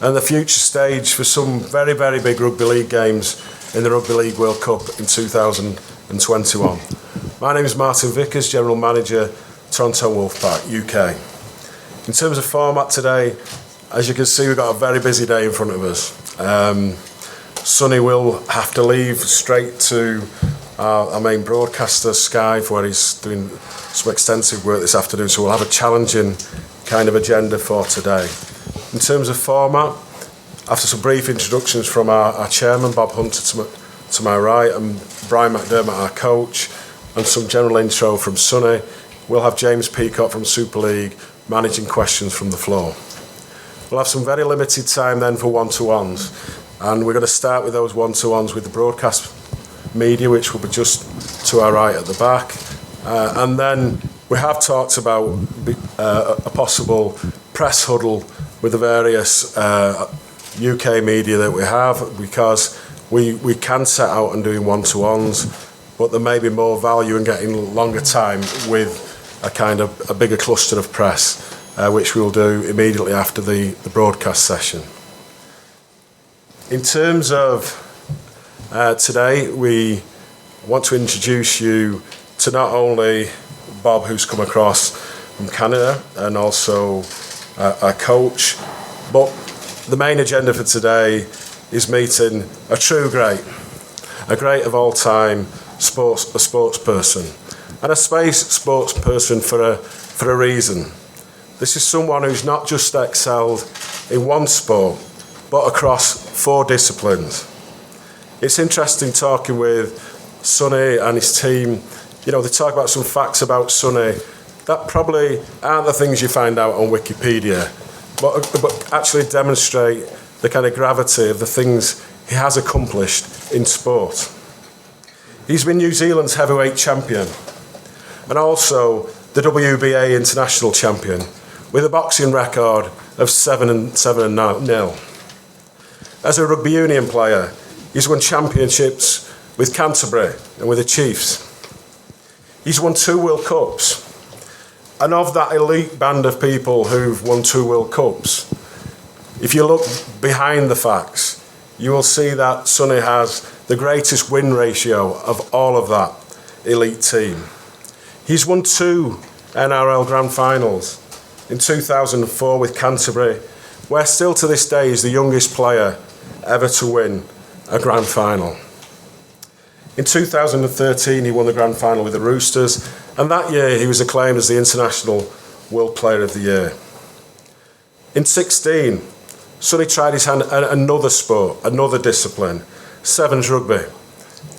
and the future stage for some very, very big rugby league games in the Rugby League World Cup in 2021. My name is Martin Vickers, General Manager, Toronto Wolfpack, UK. In terms of format today, as you can see, we've got a very busy day in front of us. Sonny will have to leave straight to our main broadcaster, Sky, where he's doing some extensive work this afternoon, so we'll have a challenging kind of agenda for today. In terms of format, after some brief introductions from our chairman, Bob Hunter, to my right, and Brian McDermott, our coach, and some general intro from Sonny, we'll have James Peacock from Super League managing questions from the floor. We'll have some very limited time then for one-to-ones, and we're going to start with those one-to-ones with the broadcast media, which will be just to our right at the back. And then we have talked about a possible press huddle with the various UK media that we have, because we can set out and doing one-to-ones, but there may be more value in getting longer time with a kind of a bigger cluster of press, which we'll do immediately after the broadcast session. In terms of today, we want to introduce you to not only Bob, who's come across from Canada, and also our coach, but the main agenda for today is meeting a true great, a great of all time, a sports person, and a space sports person for a reason. This is someone who's not just excelled in one sport, but across 4 disciplines. It's interesting talking with Sonny and his team. You know, they talk about some facts about Sonny that probably aren't the things you find out on Wikipedia, but actually demonstrate the kind of gravity of the things he has accomplished in sport. He's been New Zealand's heavyweight champion and also the WBA international champion with a boxing record of 7-0. As a rugby union player, he's won championships with Canterbury and with the Chiefs. He's won 2 World Cups. And of that elite band of people who've won 2 World Cups, if you look behind the facts, you will see that Sonny has the greatest win ratio of all of that elite team. He's won 2 NRL Grand Finals in 2004 with Canterbury, where still to this day is the youngest player ever to win a Grand Final. In 2013, he won the Grand Final with the Roosters, and that year he was acclaimed as the International World Player of the Year. In 2016, Sonny tried his hand at another sport, another discipline, Sevens rugby,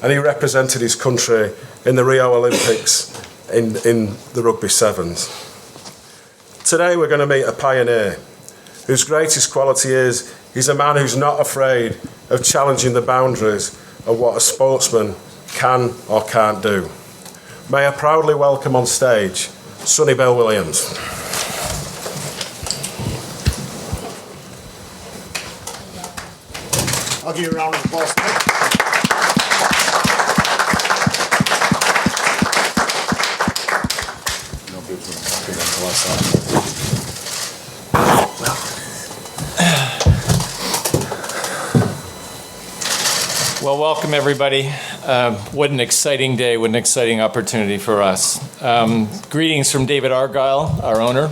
and he represented his country in the Rio Olympics in the rugby sevens. Today we're going to meet a pioneer whose greatest quality is he's a man who's not afraid of challenging the boundaries of what a sportsman can or can't do. May I proudly welcome on stage Sonny Bill Williams. I'll give you a round of applause. Well, welcome everybody. What an exciting day, what an exciting opportunity for us. Greetings from David Argyle, our owner.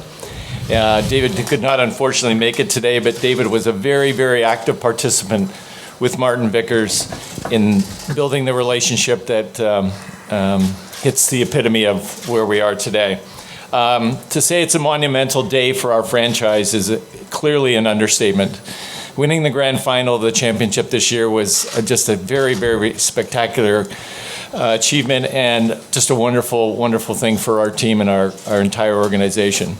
David could not unfortunately make it today, but David was a very, very active participant with Martin Vickers in building the relationship that hits the epitome of where we are today. To say it's a monumental day for our franchise is clearly an understatement. Winning the grand final of the championship this year was just a very, very spectacular achievement and just a wonderful, wonderful thing for our team and our entire organization.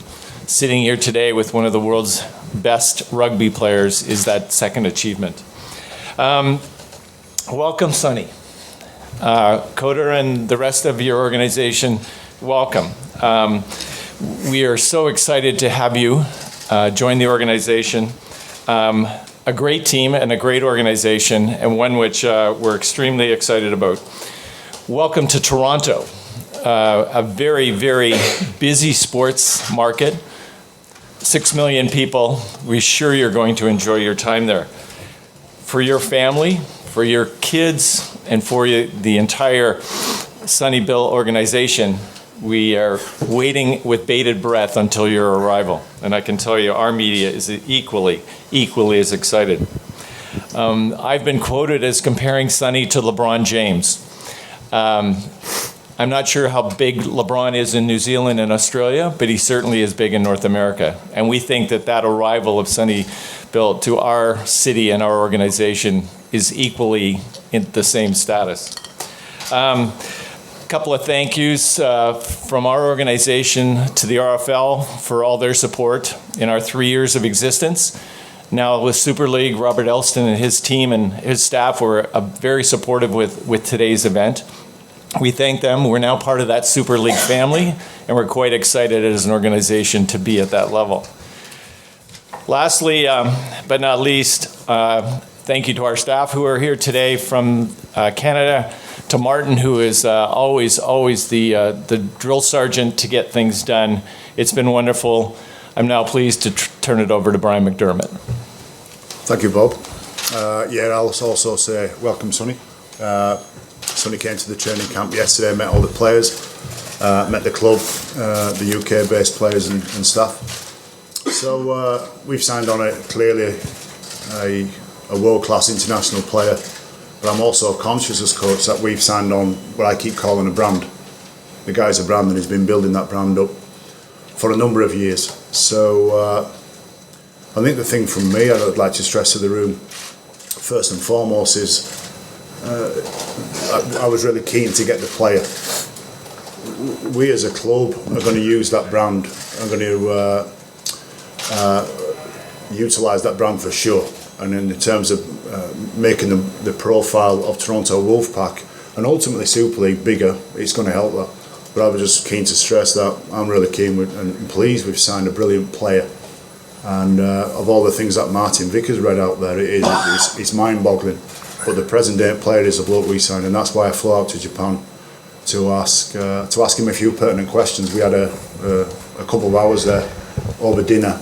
Sitting here today with one of the world's best rugby players is that second achievement. Welcome, Sonny. Coder and the rest of your organization, welcome. We are so excited to have you join the organization. A great team and a great organization, and one which we're extremely excited about. Welcome to Toronto, a very, very busy sports market, 6 million people. We're sure you're going to enjoy your time there. For your family, for your kids, and for the entire Sonny Bill organization, we are waiting with bated breath until your arrival. And I can tell you our media is equally as excited. I've been quoted as comparing Sonny to LeBron James. I'm not sure how big LeBron is in New Zealand and Australia, but he certainly is big in North America. And we think that arrival of Sonny Bill to our city and our organization is equally in the same status. Couple of thank yous from our organization to the RFL for all their support in our 3 years of existence. Now with Super League, Robert Elston and his team and his staff were very supportive with today's event. We thank them. We're now part of that Super League family, and we're quite excited as an organization to be at that level. Lastly, but not least, thank you to our staff who are here today from Canada, to Martin, who is always the drill sergeant to get things done. It's been wonderful. I'm now pleased to turn it over to Brian McDermott. Thank you, Bob. I'll also say welcome, Sonny. Sonny came to the training camp yesterday, met all the players, met the club, the UK-based players and staff. So we've signed on clearly a world-class international player. But I'm also conscious as coach that we've signed on what I keep calling a brand. The guy's a brand and he's been building that brand up for a number of years. So I think the thing from me I'd like to stress to the room, first and foremost, is I was really keen to get the player. We as a club are going to use that brand, are going to utilise that brand for sure. And in terms of making the profile of Toronto Wolfpack and ultimately Super League bigger, it's going to help that. But I was just keen to stress that I'm really keen and pleased we've signed a brilliant player. And of all the things that Martin Vickers read out there, it's mind-boggling. But the present-day player is the bloke we signed, and that's why I flew out to Japan to ask him a few pertinent questions. We had a couple of hours there over dinner,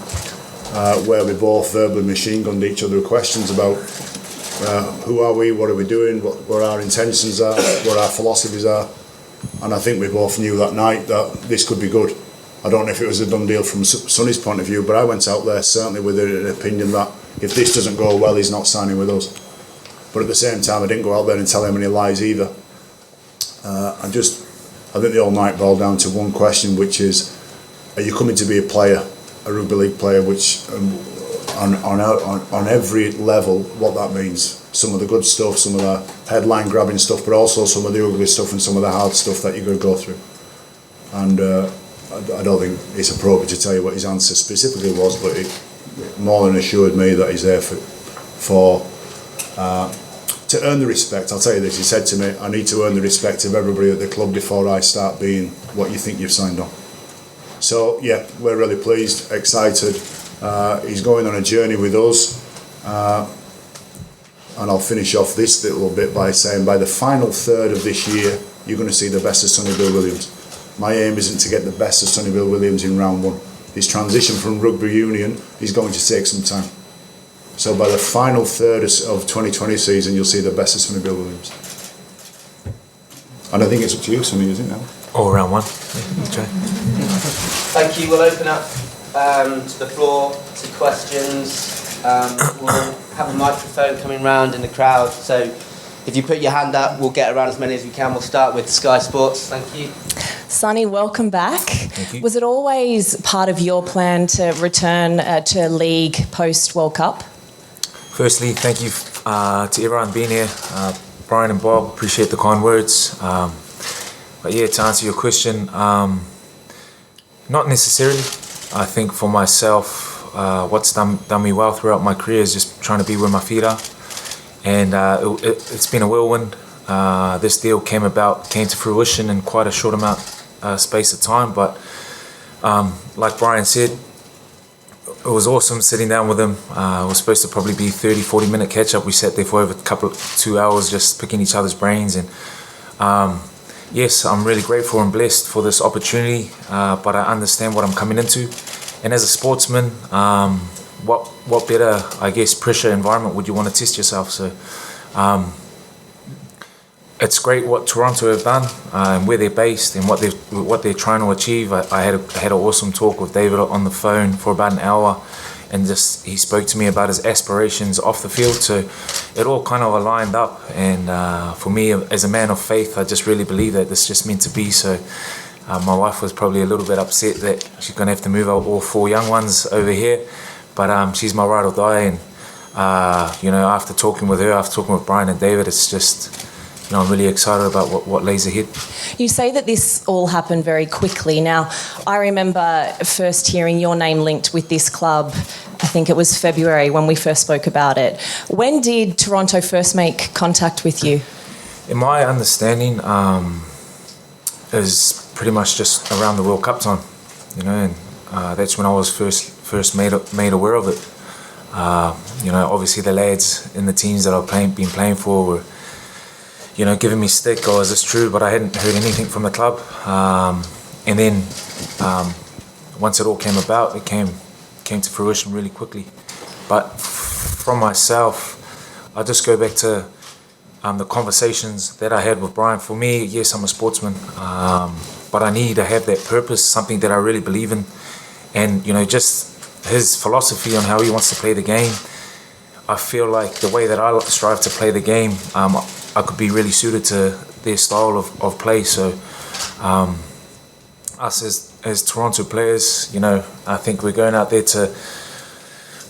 where we both verbally machine-gunned each other with questions about who are we, what are we doing, what our intentions are, what our philosophies are. And I think we both knew that night that this could be good. I don't know if it was a done deal from Sonny's point of view, but I went out there certainly with an opinion that if this doesn't go well, he's not signing with us. But at the same time, I didn't go out there and tell him any lies either. I think the whole night boiled down to one question, which is, are you coming to be a player, a rugby league player, which on every level, what that means. Some of the good stuff, some of the headline grabbing stuff, but also some of the ugly stuff and some of the hard stuff that you're going to go through. And I don't think it's appropriate to tell you what his answer specifically was, but it more than assured me that he's there to earn the respect. I'll tell you this, he said to me, I need to earn the respect of everybody at the club before I start being what you think you've signed on. So yeah, we're really pleased, excited. He's going on a journey with us, and I'll finish off this little bit by saying by the final third of this year, you're going to see the best of Sonny Bill Williams. My aim isn't to get the best of Sonny Bill Williams in round one. His transition from rugby union is going to take some time. So by the final third of 2020 season, you'll see the best of Sonny Bill Williams. And I think it's up to you, Sonny, isn't it now? All round one. Yeah, Thank you. We'll open up to the floor to questions. We'll have a microphone coming round in the crowd. So if you put your hand up, we'll get around as many as we can. We'll start with Sky Sports. Thank you. Sonny, welcome back. Thank you. Was it always part of your plan to return to League post-World Cup? Firstly, thank you to everyone being here. Brian and Bob, appreciate the kind words. But yeah, to answer your question, not necessarily. I think for myself, what's done me well throughout my career is just trying to be where my feet are. And it's been a whirlwind. This deal came to fruition in quite a short space of time. But like Brian said, it was awesome sitting down with him. It was supposed to probably be 30-40 minute catch up. We sat there for over 2 hours just picking each other's brains. And yes, I'm really grateful and blessed for this opportunity, but I understand what I'm coming into. And as a sportsman, what better, I guess, pressure environment would you want to test yourself? So it's great what Toronto have done and where they're based and what they're trying to achieve. I had an awesome talk with David on the phone for about an hour, and just he spoke to me about his aspirations off the field. So it all kind of aligned up. And for me, as a man of faith, I just really believe that this is just meant to be. So my wife was probably a little bit upset that she's going to have to move out all 4 young ones over here. But she's my ride or die. And, after talking with her, after talking with Brian and David, it's just, I'm really excited about what lays ahead. You say that this all happened very quickly. Now, I remember first hearing your name linked with this club. I think it was February when we first spoke about it. When did Toronto first make contact with you? In my understanding, it was pretty much just around the World Cup time, and that's when I was first made aware of it. Obviously the lads in the teams that I've been playing for were, giving me stick, oh, is this true? But I hadn't heard anything from the club. And then once it all came about, it came to fruition really quickly. But from myself, I just go back to the conversations that I had with Brian. For me, yes, I'm a sportsman, but I need to have that purpose, something that I really believe in. And, just his philosophy on how he wants to play the game, I feel like the way that I strive to play the game, I could be really suited to their style of play. So us as Toronto players, I think we're going out there to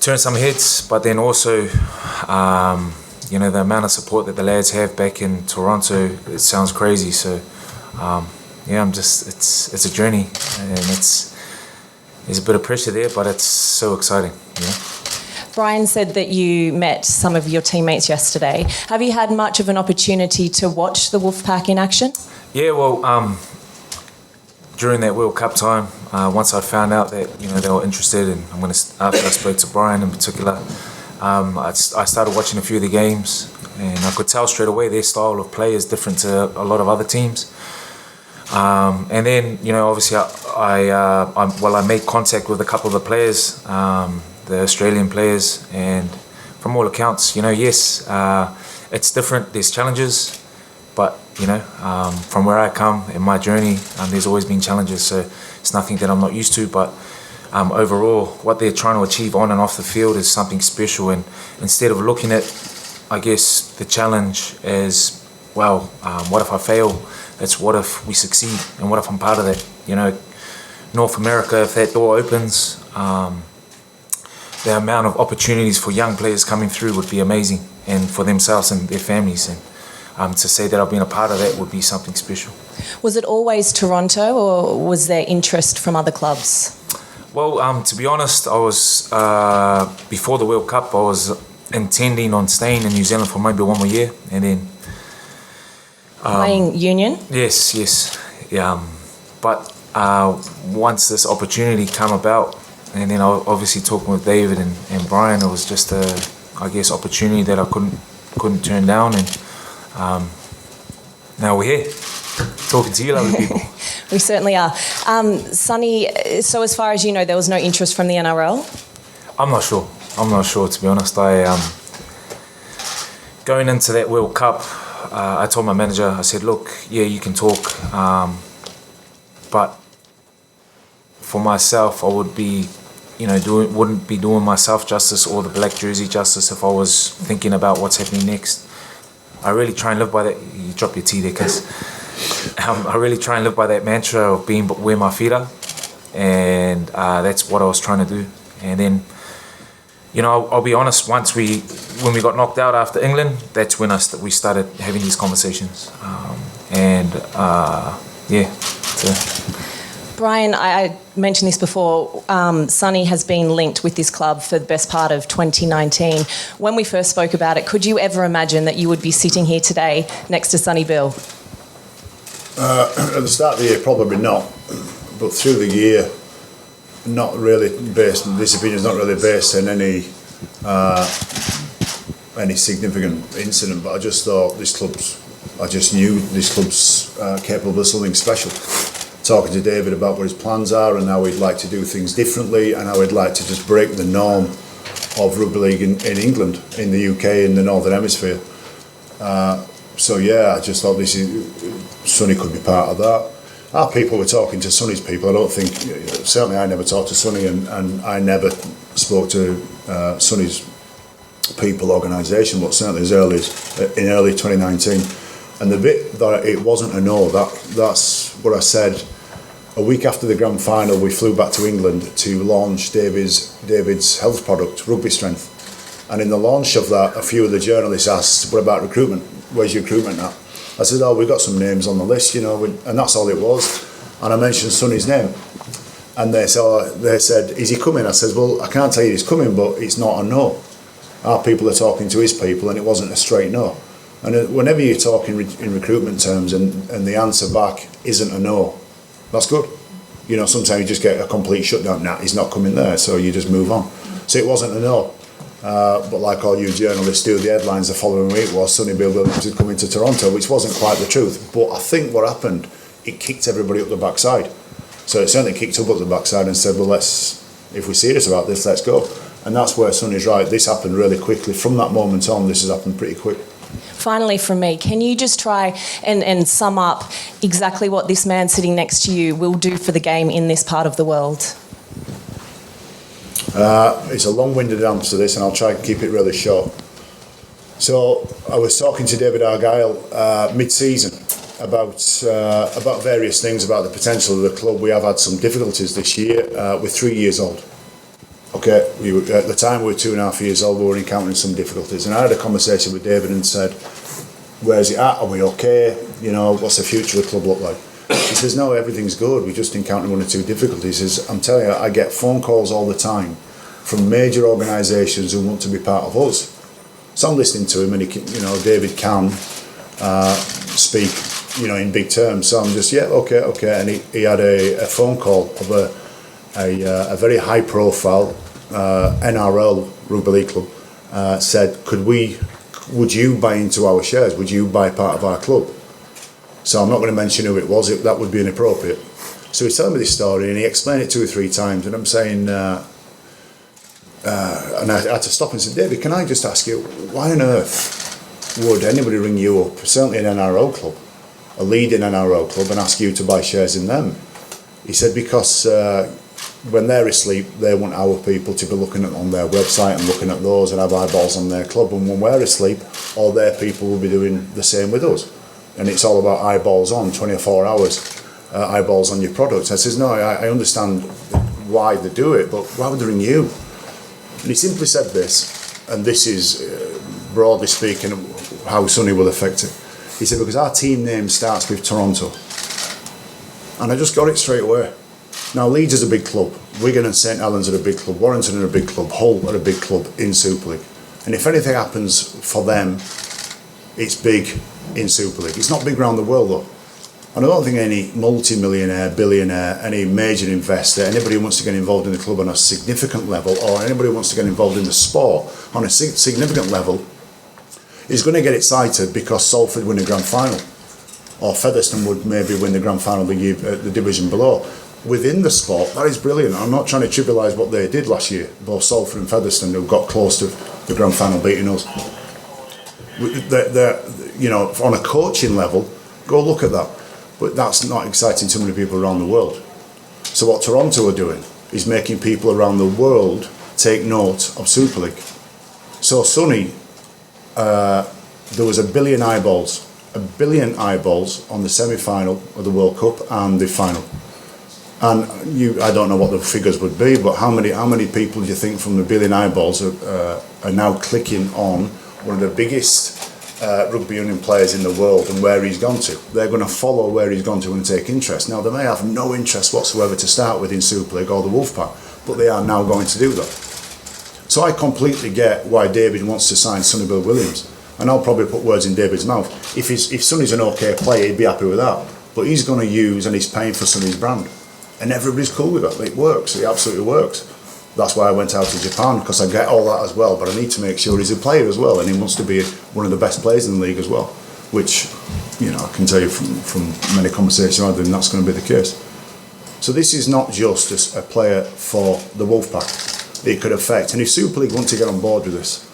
turn some heads, but then also, the amount of support that the lads have back in Toronto, it sounds crazy. So, it's a journey, and there's a bit of pressure there, but it's so exciting, Brian said that you met some of your teammates yesterday. Have you had much of an opportunity to watch the Wolfpack in action? Yeah, well, during that World Cup time, once I found out that they were interested, and after I spoke to Brian in particular, I started watching a few of the games, and I could tell straight away their style of play is different to a lot of other teams. And then, obviously, I made contact with a couple of the players, the Australian players, and from all accounts, yes, it's different. There's challenges, but from where I come in my journey, there's always been challenges. So it's nothing that I'm not used to. But overall, what they're trying to achieve on and off the field is something special. And instead of looking at, I guess, the challenge as, well, what if I fail? It's what if we succeed, and what if I'm part of that? North America, if that door opens, the amount of opportunities for young players coming through would be amazing, and for themselves and their families. And to say that I've been a part of that would be something special. Was it always Toronto, or was there interest from other clubs? Well, to be honest, I was, before the World Cup, I was intending on staying in New Zealand for maybe one more year, and then playing union? Yes. Yeah, but once this opportunity came about, and then I obviously talking with David and Brian, it was just a, I guess, opportunity that I couldn't turn down, and now we're here talking to you lovely people. We certainly are. Sonny, so as far as you know, there was no interest from the NRL? I'm not sure, to be honest. Going into that World Cup, I told my manager, I said, look, yeah, you can talk, but for myself, I would be, wouldn't be doing myself justice or the black jersey justice if I was thinking about what's happening next. I really try and live by that. You drop your tea there, cuz. I really try and live by that mantra of being where my feet are, and that's what I was trying to do. And then, I'll be honest, when we got knocked out after England, that's when we started having these conversations. Brian, I mentioned this before, Sonny has been linked with this club for the best part of 2019. When we first spoke about it, could you ever imagine that you would be sitting here today next to Sonny Bill? At the start of the year, probably not. But through the year, not really based, this opinion is not really based on any significant incident, but I just thought I just knew this club's capable of something special. talking to David about what his plans are and how he'd like to do things differently and how he'd like to just break the norm of rugby league in England, in the UK, in the Northern Hemisphere. So yeah, I just thought Sonny could be part of that. Our people were talking to Sonny's people. I don't think, certainly I never talked to Sonny, and I never spoke to Sonny's people organisation, but certainly as early as in early 2019. And the bit that it wasn't a no, that's what I said. A week after the grand final, we flew back to England to launch David's health product, Rugby Strength. And in the launch of that, a few of the journalists asked, "What about recruitment? Where's your recruitment at?" I said, "Oh, we've got some names on the list, you know," and that's all it was. And I mentioned Sonny's name. And they said, "Is he coming?" I said, "Well, I can't tell you he's coming, but it's not a no. Our people are talking to his people, and it wasn't a straight no." And whenever you're talking in recruitment terms and the answer back isn't a no, that's good. You know, sometimes you just get a complete shutdown. Nah, he's not coming there, so you just move on. So it wasn't a no. But like all you journalists do, the headlines the following week was Sonny Bill Williams is coming to Toronto, which wasn't quite the truth. But I think what happened, it kicked everybody up the backside. So it certainly kicked up the backside and said, well, if we're serious about this, let's go. And that's where Sonny's right. This happened really quickly. From that moment on, this has happened pretty quick. Finally, from me, can you just try and sum up exactly what this man sitting next to you will do for the game in this part of the world? It's a long-winded answer to this, and I'll try and keep it really short. So I was talking to David Argyle mid-season about various things about the potential of the club. We have had some difficulties this year. We're 3 years old. Okay, at the time we were 2.5 years old. We were encountering some difficulties, and I had a conversation with David and said, "Where's it at? Are we okay? You know, what's the future of the club look like?" He says, "No, everything's good. We just encountered 1 or 2 difficulties." He says, "I'm telling you, I get phone calls all the time from major organisations who want to be part of us." So I'm listening to him, and David can speak, in big terms. So I'm just, okay. And he had a phone call of a very high profile NRL rugby league club, said, would you buy into our shares? Would you buy part of our club? So I'm not going to mention who it was, that would be inappropriate. So he's telling me this story, and he explained it 2 or 3 times, and I'm saying, and I had to stop and say, "David, can I just ask you, why on earth would anybody ring you up, certainly an NRL club, a leading NRL club, and ask you to buy shares in them?" He said, "Because when they're asleep, they want our people to be looking on their website and looking at those and have eyeballs on their club. And when we're asleep, all their people will be doing the same with us. And it's all about eyeballs on, 24 hours, eyeballs on your products." I says, "No, I understand why they do it, but why would they ring you?" And he simply said this, and this is, broadly speaking, how Sonny will affect it. He said, "Because our team name starts with Toronto." And I just got it straight away. Now, Leeds is a big club. Wigan and St Helens are a big club. Warrington are a big club. Hull are a big club in Super League. And if anything happens for them, it's big in Super League. It's not big around the world, though. And I don't think any multi-millionaire, billionaire, any major investor, anybody who wants to get involved in the club on a significant level, or anybody who wants to get involved in the sport on a significant level, is going to get excited because Salford win a grand final, or Featherstone would maybe win the grand final the division below. Within the sport, that is brilliant. I'm not trying to trivialise what they did last year, both Salford and Featherstone, who got close to the grand final beating us. On a coaching level, go look at that. But that's not exciting too many people around the world. So what Toronto are doing is making people around the world take note of Super League. So Sonny, there was 1 billion eyeballs on the semi-final of the World Cup and the final. And I don't know what the figures would be, but how many people do you think from the 1 billion eyeballs are now clicking on one of the biggest rugby union players in the world and where he's gone to? They're going to follow where he's gone to and take interest. Now, they may have no interest whatsoever to start with in Super League or the Wolfpack, but they are now going to do that. So I completely get why David wants to sign Sonny Bill Williams. And I'll probably put words in David's mouth. If Sonny's an okay player, he'd be happy with that. But he's going to use, and he's paying for Sonny's brand. And everybody's cool with that. It works. It absolutely works. That's why I went out to Japan, because I get all that as well. But I need to make sure he's a player as well, and he wants to be one of the best players in the league as well. Which, I can tell you from many conversations I've had, and that's going to be the case. So this is not just a player for the Wolfpack. It could affect, and if Super League want to get on board with this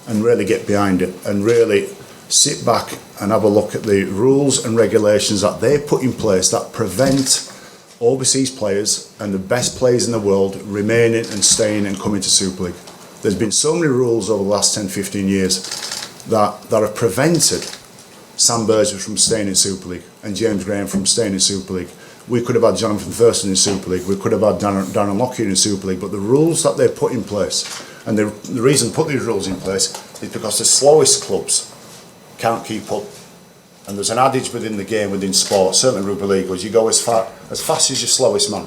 and really get behind it and really sit back and have a look at the rules and regulations that they put in place that prevent overseas players and the best players in the world remaining and staying and coming to Super League. There's been so many rules over the last 10, 15 years that have prevented Sam Burgess from staying in Super League and James Graham from staying in Super League. We could have had Jonathan Thurston in Super League, we could have had Darren Lockyer in Super League, but the rules that they put in place, and the reason they put these rules in place is because the slowest clubs can't keep up. And there's an adage within the game, within sport, certainly rugby league, was you go as fast as your slowest man.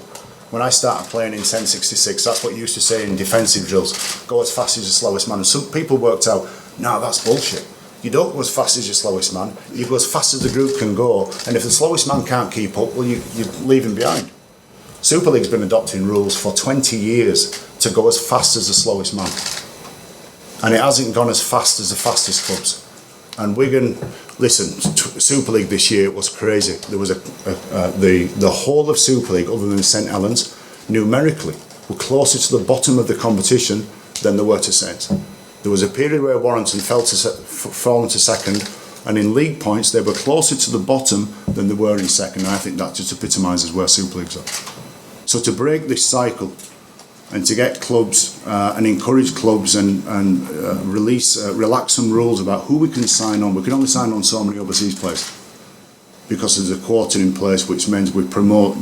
When I started playing in 1066, that's what you used to say in defensive drills, go as fast as your slowest man. And some people worked out, no, that's bullshit. You don't go as fast as your slowest man, you go as fast as the group can go, and if the slowest man can't keep up, well, you leave him behind. Super League's been adopting rules for 20 years to go as fast as the slowest man. And it hasn't gone as fast as the fastest clubs. And Wigan, listen, Super League this year was crazy. There was the whole of Super League, other than St Helens, numerically were closer to the bottom of the competition than they were to Saints. There was a period where Warrington fallen to second, and in league points they were closer to the bottom than they were in second. And I think that just epitomises where Super League's at. So to break this cycle and to get clubs and encourage clubs and relax some rules about who we can sign on. We can only sign on so many overseas players because there's a quota in place, which means we promote.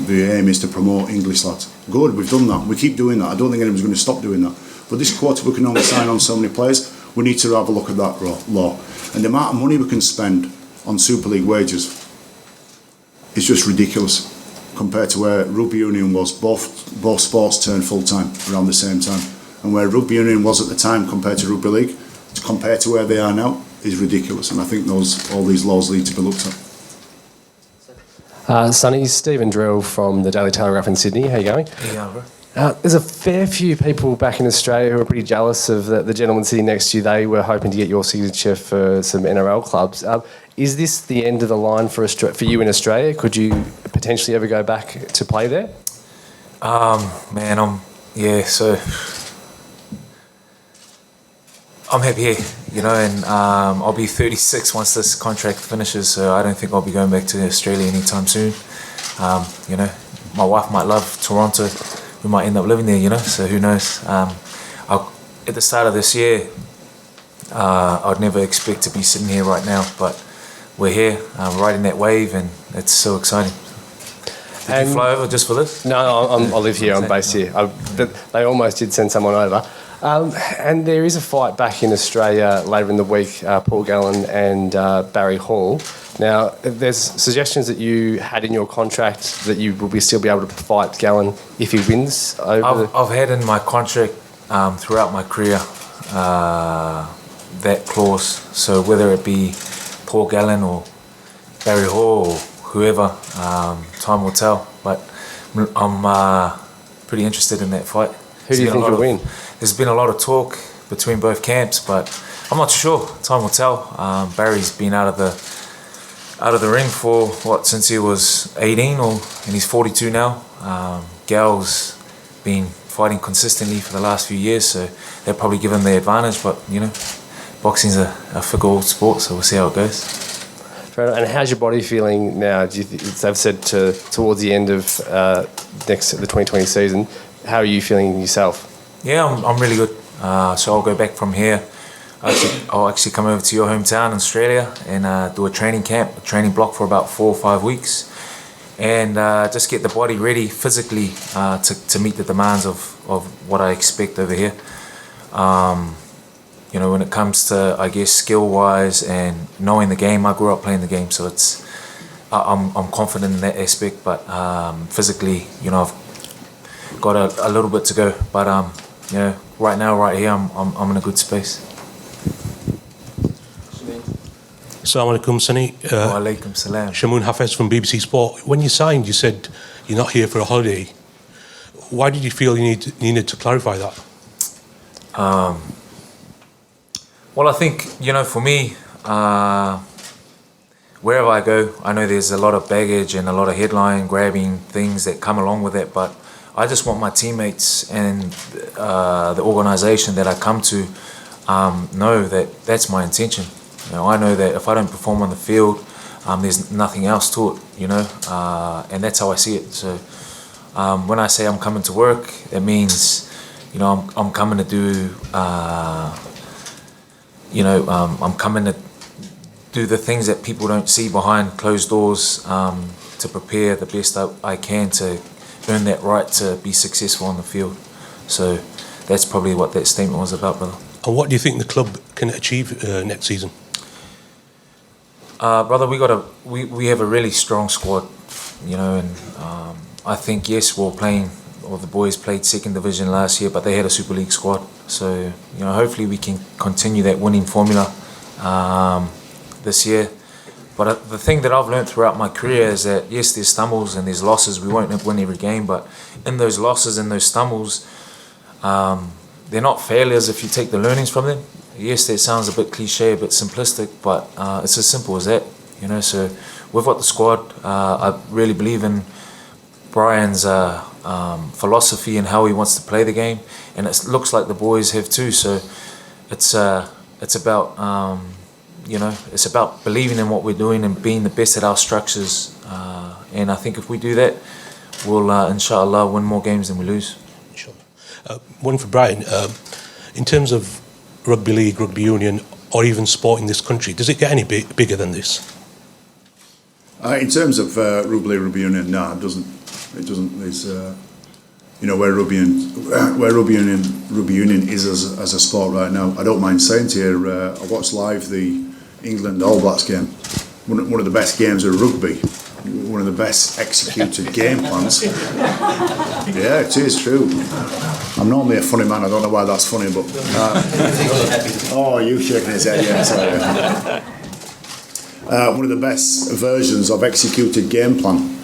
The aim is to promote English lads. Good, we've done that. We keep doing that. I don't think anyone's going to stop doing that. But this quota, we can only sign on so many players. We need to have a look at that law. And the amount of money we can spend on Super League wages is just ridiculous compared to where rugby union was. Both sports turned full time around the same time, and where rugby union was at the time compared to rugby league, compared to where they are now, is ridiculous. And I think all these laws need to be looked at. Sonny, Stephen Drill from the Daily Telegraph in Sydney. How you going? Yeah, bro. There's a fair few people back in Australia who are pretty jealous of the gentleman sitting next to you. They were hoping to get your signature for some NRL clubs. Is this the end of the line for you in Australia? Could you potentially ever go back to play there? So I'm happy here, and I'll be 36 once this contract finishes, so I don't think I'll be going back to Australia anytime soon. My wife might love Toronto. We might end up living there, so who knows. At the start of this year, I'd never expect to be sitting here right now, but we're here, riding that wave, and it's so exciting. Did you fly over just for this? No, I live here. I'm based here. But they almost did send someone over. And there is a fight back in Australia later in the week, Paul Gallen and Barry Hall. Now, there's suggestions that you had in your contract that you will still be able to fight Gallen if he wins over I've had in my contract throughout my career that clause. So whether it be Paul Gallen or Barry Hall or whoever, time will tell. But I'm pretty interested in that fight. Who do you think will win? There's been a lot of talk between both camps, but I'm not sure. Time will tell. Barry's been out of the ring for since he was 18, and he's 42 now. Gal's been fighting consistently for the last few years, so they'll probably give him the advantage. But boxing's a fickle sport, so we'll see how it goes. And how's your body feeling now? They've said towards the end of the 2020 season. How are you feeling yourself? Yeah, I'm really good. So I'll go back from here. I'll actually come over to your hometown in Australia and do a training block for about 4 or 5 weeks, and just get the body ready physically to meet the demands of what I expect over here. When it comes to, I guess, skill-wise and knowing the game, I grew up playing the game, so I'm confident in that aspect. But physically, I've got a little bit to go. But right now, right here, I'm in a good space. Assalamu alaikum, Sonny. Wa alaikum salam. Shamoon Hafez from BBC Sport. When you signed, you said you're not here for a holiday. Why did you feel you needed to clarify that? Well, I think, for me, wherever I go, I know there's a lot of baggage and a lot of headline grabbing things that come along with it, but I just want my teammates and the organisation that I come to know that that's my intention. You know, I know that if I don't perform on the field, there's nothing else to it, you know, and that's how I see it. So when I say I'm coming to work, that means, you know, I'm coming to do, I'm coming to do the things that people don't see behind closed doors, to prepare the best I can to earn that right to be successful on the field. So that's probably what that statement was about, brother. And what do you think the club can achieve next season? Brother, we have a really strong squad, you know, and I think, yes, the boys played second division last year, but they had a Super League squad. So, you know, hopefully we can continue that winning formula this year. But the thing that I've learned throughout my career is that, yes, there's stumbles and there's losses. We won't win every game, but in those losses and those stumbles, they're not failures if you take the learnings from them. Yes, that sounds a bit cliche, a bit simplistic, but it's as simple as that, you know. So we've got the squad. I really believe in Brian's philosophy and how he wants to play the game, and it looks like the boys have too. So it's about it's about believing in what we're doing and being the best at our structures. And I think if we do that, we'll inshallah win more games than we lose. Inshallah. One for Brian. In terms of rugby league, rugby union, or even sport in this country, does it get any bigger than this? In terms of rugby union, no, it doesn't. It doesn't. There's, where rugby union is as a sport right now. I don't mind saying to you, I watched live the England All Blacks game. One of the best games of rugby. One of the best executed game plans. Yeah, it is true. I'm normally a funny man. I don't know why that's funny, but you shaking his head, yeah. Sorry. One of the best versions of executed game plan.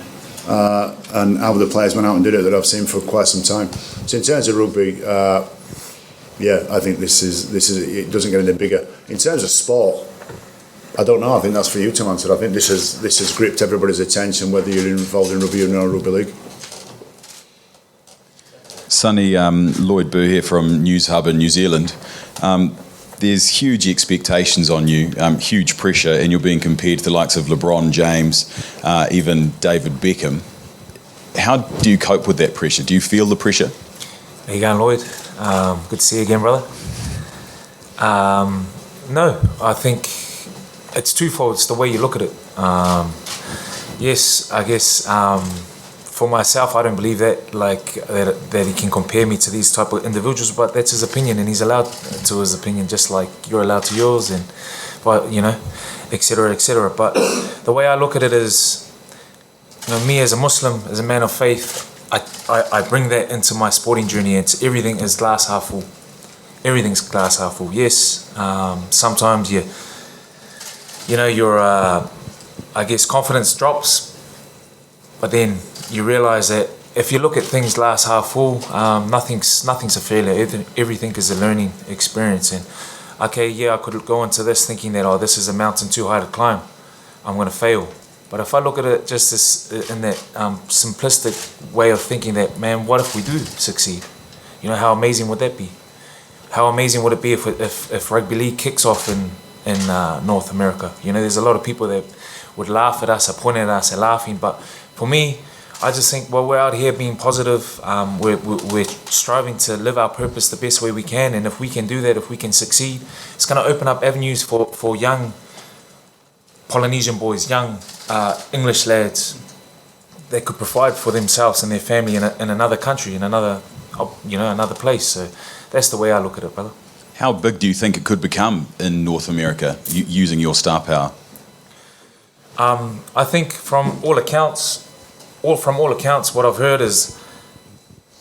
And how the players went out and did it that I've seen for quite some time. So in terms of rugby, I think this is it doesn't get any bigger. In terms of sport, I don't know. I think that's for you to answer. I think this has gripped everybody's attention, whether you're involved in rugby union or rugby league. Sonny, Lloyd Boo here from News Hub in New Zealand. There's huge expectations on you, huge pressure, and you're being compared to the likes of LeBron James, even David Beckham. How do you cope with that pressure? Do you feel the pressure? How you going, Lloyd? Good to see you again, brother. No, I think it's twofold. It's the way you look at it. Yes, I guess for myself, I don't believe that he can compare me to these type of individuals, but that's his opinion, and he's allowed to his opinion, just like you're allowed to yours, and etc., etc. But the way I look at it is, me as a Muslim, as a man of faith, I bring that into my sporting journey. Everything is glass half full. Everything's glass half full. Yes, sometimes your I guess confidence drops, but then you realise that if you look at things glass half full, nothing's a failure. Everything is a learning experience. And I could go into this thinking that this is a mountain too high to climb. I'm going to fail. But if I look at it just in that simplistic way of thinking that, man, what if we do succeed? How amazing would that be? How amazing would it be if rugby league kicks off in North America? There's a lot of people that would laugh at us or point at us and laughing, but for me, I just think, we're out here being positive. We're striving to live our purpose the best way we can, and if we can do that, if we can succeed, it's going to open up avenues for young Polynesian boys, young English lads that could provide for themselves and their family in another country, in another place. So that's the way I look at it, brother. How big do you think it could become in North America using your star power? I think from all accounts, what I've heard is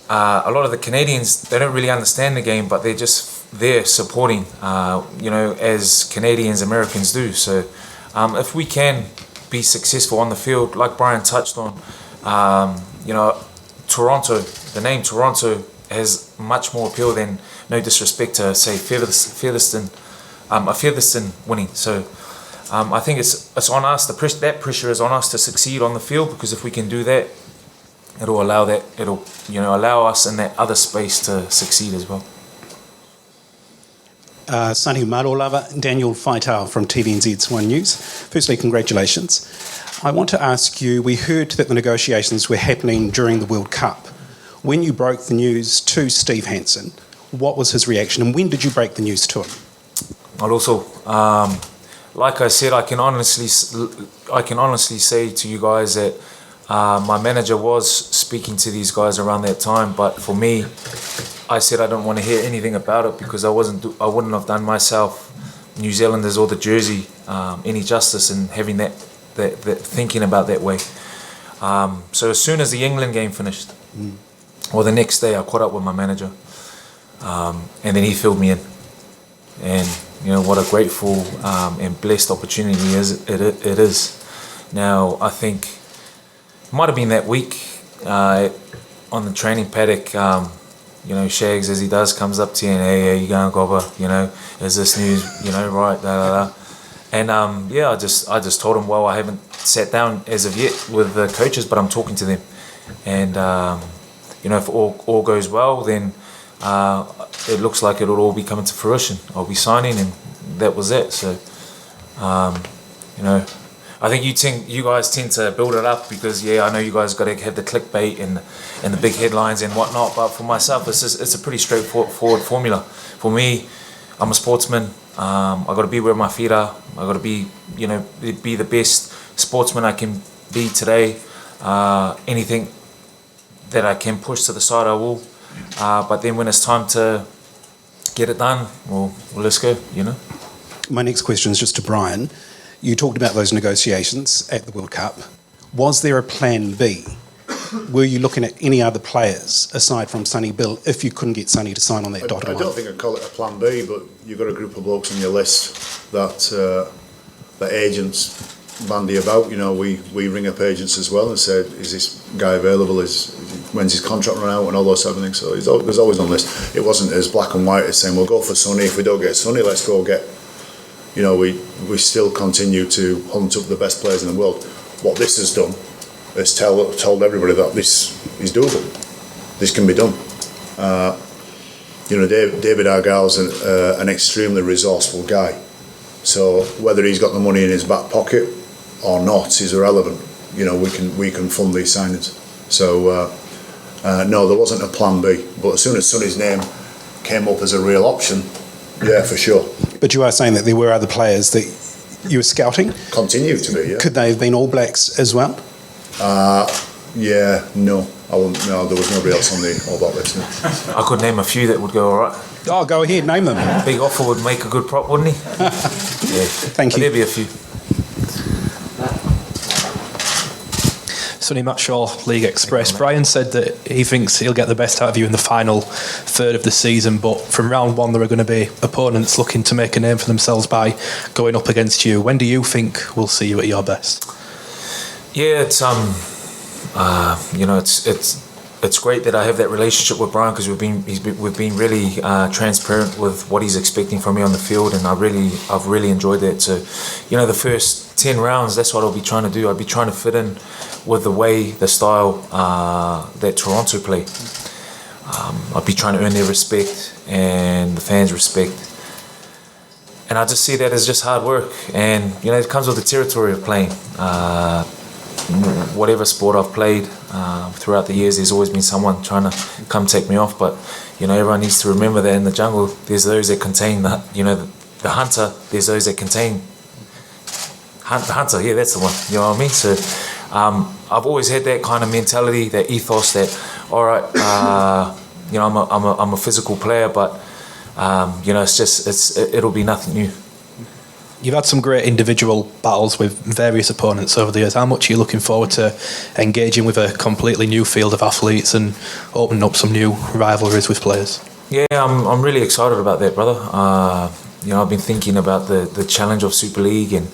a lot of the Canadians, they don't really understand the game, but they're just there supporting, as Canadians, Americans do. So if we can be successful on the field, like Brian touched on, Toronto, the name Toronto has much more appeal than, no disrespect to say Featherston winning. So I think it's on us. That pressure is on us to succeed on the field, because if we can do that, it'll allow us in that other space to succeed as well. Sonny Marolava, Daniel Faitau from TVNZ's One News. Firstly, congratulations. I want to ask you, we heard that the negotiations were happening during the World Cup. When you broke the news to Steve Hansen, what was his reaction, and when did you break the news to him? I'd also, like I said, I can honestly say to you guys that my manager was speaking to these guys around that time, but for me, I said I don't want to hear anything about it, because I wouldn't have done myself, New Zealanders or the jersey, any justice in having that thinking about that way. So as soon as the England game finished, or the next day, I caught up with my manager, and then he filled me in. And what a grateful and blessed opportunity it is. Now I think it might have been that week on the training paddock. Shags, as he does, comes up to you and, hey, you going, Gobber? Is this news? Right? And I just told him, well, I haven't sat down as of yet with the coaches, but I'm talking to them. And if all goes well, then it looks like it'll all be coming to fruition. I'll be signing, and that was it. So, I think you guys tend to build it up, because I know you guys got to have the clickbait and the big headlines and whatnot. But for myself, it's a pretty straightforward formula. For me, I'm a sportsman. I got to be where my feet are. I got to be the best sportsman I can be today. Anything that I can push to the side, I will. But then when it's time to get it done, well, let's go. My next question is just to Brian. You talked about those negotiations at the World Cup. Was there a plan B? Were you looking at any other players aside from Sonny Bill if you couldn't get Sonny to sign on that dotted line? I don't think I'd call it a plan B, but you've got a group of blokes on your list that agents bandy about. We ring up agents as well and say, is this guy available? When's his contract run out, and all those type of things. So there's always on the list. It wasn't as black and white as saying, we'll go for Sonny. If we don't get Sonny, let's go get... we still continue to hunt up the best players in the world. What this has done is told everybody that this is doable. This can be done. David Argyle's an extremely resourceful guy. So whether he's got the money in his back pocket or not is irrelevant. We can fund these signings. So no, there wasn't a plan B. But as soon as Sonny's name came up as a real option, yeah, for sure. But you are saying that there were other players that you were scouting? Continue to be, yeah. Could they have been All Blacks as well? No. There was nobody else on the All Black list. No. I could name a few that would go all right. Oh, go ahead, name them. Big offer would make a good prop, wouldn't he? Thank you. There'd be a few. Sonny Shaw, League Express. Brian said that he thinks he'll get the best out of you in the final third of the season, but from round one there are going to be opponents looking to make a name for themselves by going up against you. When do you think we'll see you at your best? Yeah, it's it's great that I have that relationship with Brian, because we've been really transparent with what he's expecting from me on the field, and I've really enjoyed that. So, the first 10 rounds, that's what I'll be trying to do. I'll be trying to fit in with the style that Toronto play. I'll be trying to earn their respect and the fans' respect. And I just see that as just hard work, and it comes with the territory of playing. Whatever sport I've played throughout the years, there's always been someone trying to come take me off. But everyone needs to remember that in the jungle, there's those that contain the hunter. There's those that contain the hunter. Yeah, that's the one. You know what I mean? So I've always had that kind of mentality, that ethos. That all right, I'm a physical player, but it'll be nothing new. You've had some great individual battles with various opponents over the years. How much are you looking forward to engaging with a completely new field of athletes and opening up some new rivalries with players? Yeah, I'm really excited about that, brother. I've been thinking about the challenge of Super League and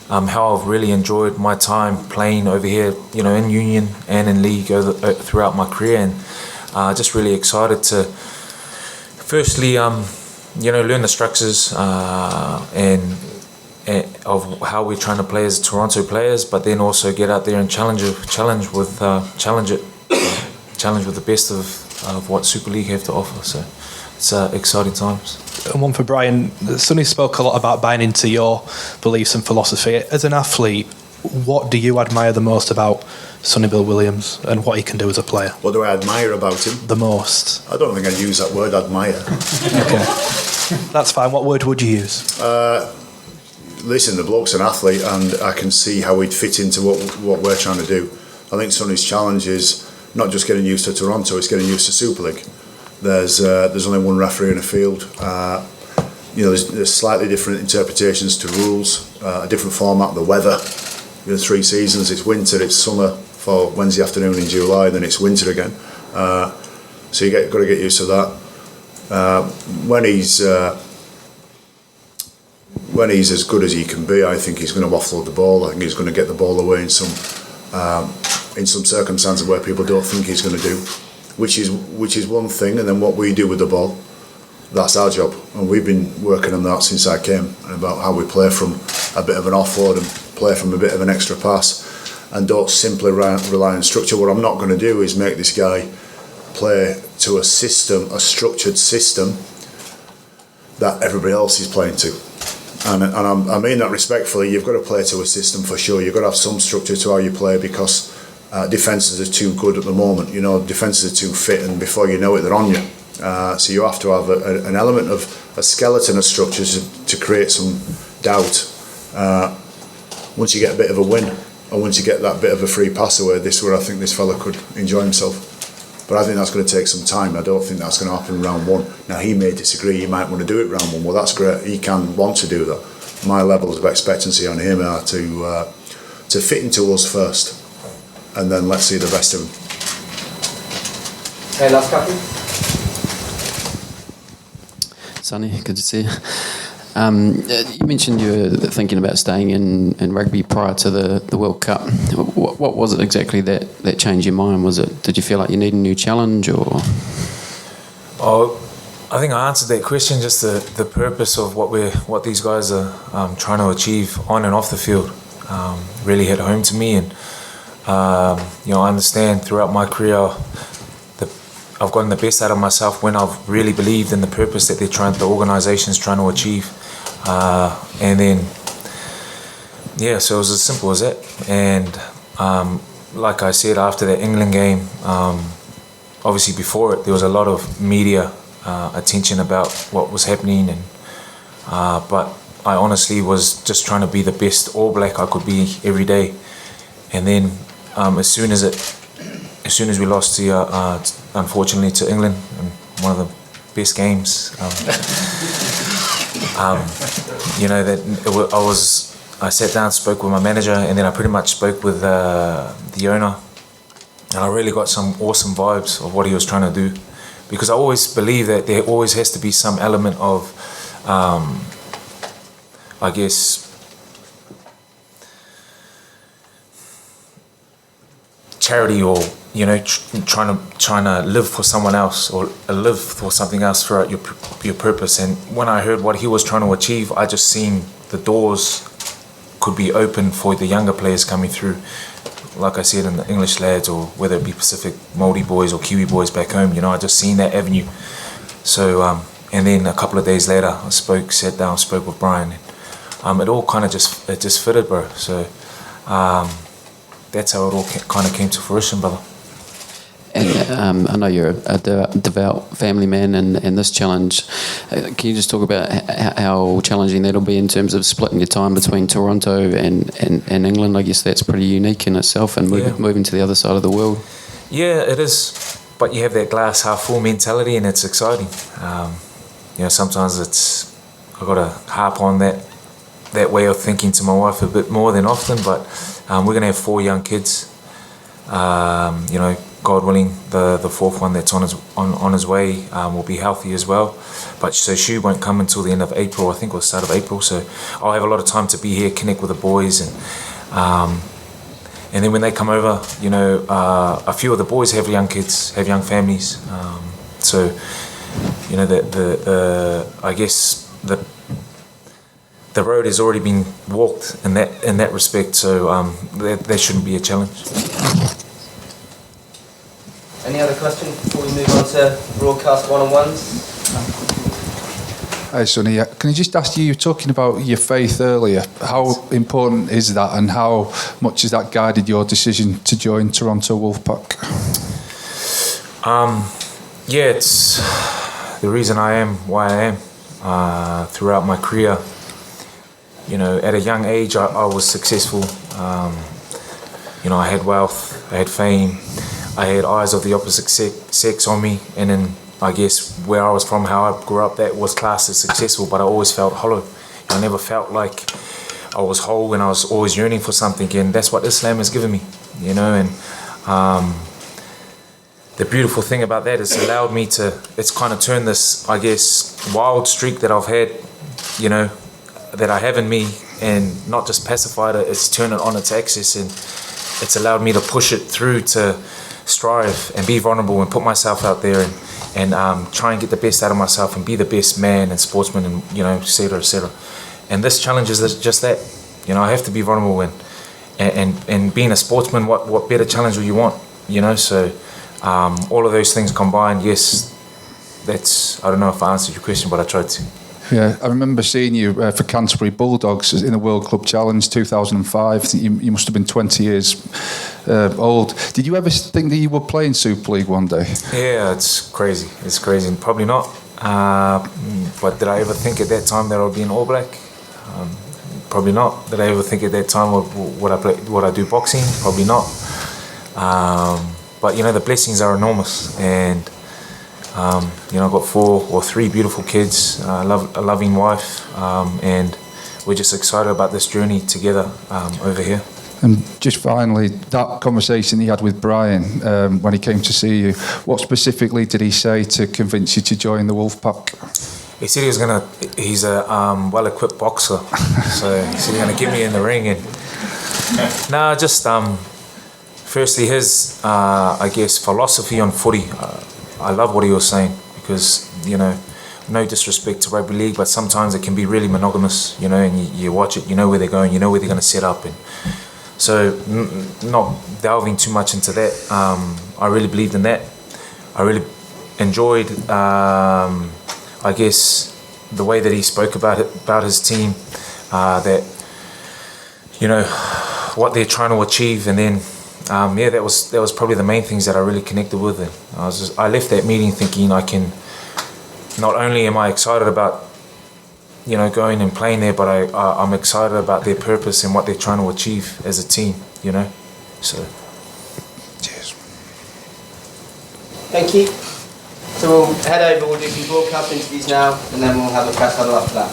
how I've really enjoyed my time playing over here, in Union and in League throughout my career, and just really excited to firstly, learn the structures and of how we're trying to play as Toronto players, but then also get out there and challenge with the best of what Super League have to offer. So it's exciting times. And one for Brian. Sonny spoke a lot about buying into your beliefs and philosophy. As an athlete, what do you admire the most about Sonny Bill Williams and what he can do as a player? What do I admire about him? The most. I don't think I'd use that word, admire. Okay. That's fine. What word would you use? Listen, the bloke's an athlete, and I can see how he'd fit into what we're trying to do. I think Sonny's challenge is not just getting used to Toronto, it's getting used to Super League. There's only one referee in a field. There's slightly different interpretations to rules, a different format, the weather. 3 seasons, it's winter, it's summer for Wednesday afternoon in July, then it's winter again. So got to get used to that. When he's as good as he can be, I think he's going to offload the ball. I think he's going to get the ball away in some circumstances where people don't think he's going to do, which is one thing. And then what we do with the ball, that's our job. And we've been working on that since I came, about how we play from a bit of an offload and play from a bit of an extra pass, and don't simply rely on structure. What I'm not going to do is make this guy play to a structured system that everybody else is playing to. And I mean that respectfully. You've got to play to a system for sure. You've got to have some structure to how you play, because defences are too good at the moment. Defences are too fit, and before you know it, they're on you. So you have to have an element of a skeleton of structures to create some doubt. Once you get a bit of a win, and once you get that bit of a free pass away, this is where I think this fella could enjoy himself. But I think that's going to take some time. I don't think that's going to happen in round 1. Now, he may disagree, he might want to do it round 1. Well, that's great, he can want to do that. My levels of expectancy on him are to fit into us first, and then let's see the best of him. Okay, last couple. Sonny, good to see you. You mentioned you were thinking about staying in rugby prior to the World Cup. What was it exactly that changed your mind? Did you feel like you need a new challenge, or? Oh, I think I answered that question. Just the purpose of what these guys are trying to achieve on and off the field really hit home to me, and I understand throughout my career I've gotten the best out of myself when I've really believed in the purpose that the organisation's trying to achieve. And then, so it was as simple as that. And like I said, after the England game, obviously before it, there was a lot of media attention about what was happening, and but I honestly was just trying to be the best All Black I could be every day. And then as soon as we lost unfortunately to England in one of the best games, I sat down, spoke with my manager, and then I pretty much spoke with the owner, and I really got some awesome vibes of what he was trying to do, because I always believe that there always has to be some element of charity, or trying to live for someone else, or live for something else throughout your purpose. And when I heard what he was trying to achieve, I just seen the doors could be open for the younger players coming through, like I said, in the English lads, or whether it be Pacific Māori boys or Kiwi boys back home. I just seen that avenue. So and then a couple of days later, I sat down, spoke with Brian, and it all kind of just fitted, bro. So that's how it all kind of came to fruition, brother. And I know you're a devout family man, and this challenge, can you just talk about how challenging that'll be in terms of splitting your time between Toronto and England? I guess that's pretty unique in itself, and moving to the other side of the world. Yeah, it is. But you have that glass half full mentality, and it's exciting. Sometimes I've got to harp on that way of thinking to my wife a bit more than often, but we're going to have 4 young kids. God willing, the 4th one that's on his way will be healthy as well. But so she won't come until the end of April, I think, or start of April. So I'll have a lot of time to be here, connect with the boys, and then when they come over, a few of the boys have young kids, have young families. I guess the the road has already been walked in that respect, so that shouldn't be a challenge. Any other questions before we move on to broadcast one-on-ones? Hi Sonny, can I just ask you were talking about your faith earlier. How important is that, and how much has that guided your decision to join Toronto Wolfpack? Yeah, it's the reason I am why I am. Throughout my career, you know, at a young age I was successful. You know, I had wealth, I had fame, I had eyes of the opposite sex on me, and then I guess where I was from, how I grew up, that was classed as successful, but I always felt hollow. I never felt like I was whole, and I was always yearning for something, and that's what Islam has given me, you know. And the beautiful thing about that is allowed me to, it's kind of turned this, I guess, wild streak that I've had, you know, that I have in me, and not just pacified it, it's turned it on its axis, and it's allowed me to push it through to strive and be vulnerable and put myself out there and try and get the best out of myself and be the best man and sportsman, and, you know, et cetera, et cetera. And this challenge is just that, you know, I have to be vulnerable, and being a sportsman, what better challenge would you want, you know? So all of those things combined, yes, that's, I don't know if I answered your question, but I tried to. Yeah, I remember seeing you for Canterbury Bulldogs in the World Club Challenge 2005. I think you must have been 20 years old. Did you ever think that you would play in Super League one day? Yeah, it's crazy. It's crazy, and probably not. But did I ever think at that time that I would be an All Black? Probably not. Did I ever think at that time would I do boxing? Probably not. But you know, the blessings are enormous, and you know, I've got 4 or 3 beautiful kids, a loving wife, and we're just excited about this journey together over here. And just finally, that conversation he had with Brian when he came to see you, what specifically did he say to convince you to join the Wolfpack? He said he's a well-equipped boxer, so he said he's going to get me in the ring. And no, just firstly his, I guess, philosophy on footy. I love what he was saying, because, you know, no disrespect to rugby league, but sometimes it can be really monogamous, you know, and you watch it, you know where they're going, you know where they're going to set up, and so not delving too much into that. I really believed in that. I really enjoyed, I guess, the way that he spoke about his team, that, you know, what they're trying to achieve, and then yeah, that was probably the main things that I really connected with. And I left that meeting thinking, I can, not only am I excited about, you know, going and playing there, but I'm excited about their purpose and what they're trying to achieve as a team, you know. So, cheers. Thank you. So we'll head over, we'll do some broadcast interviews now, and then we'll have a press huddle after that.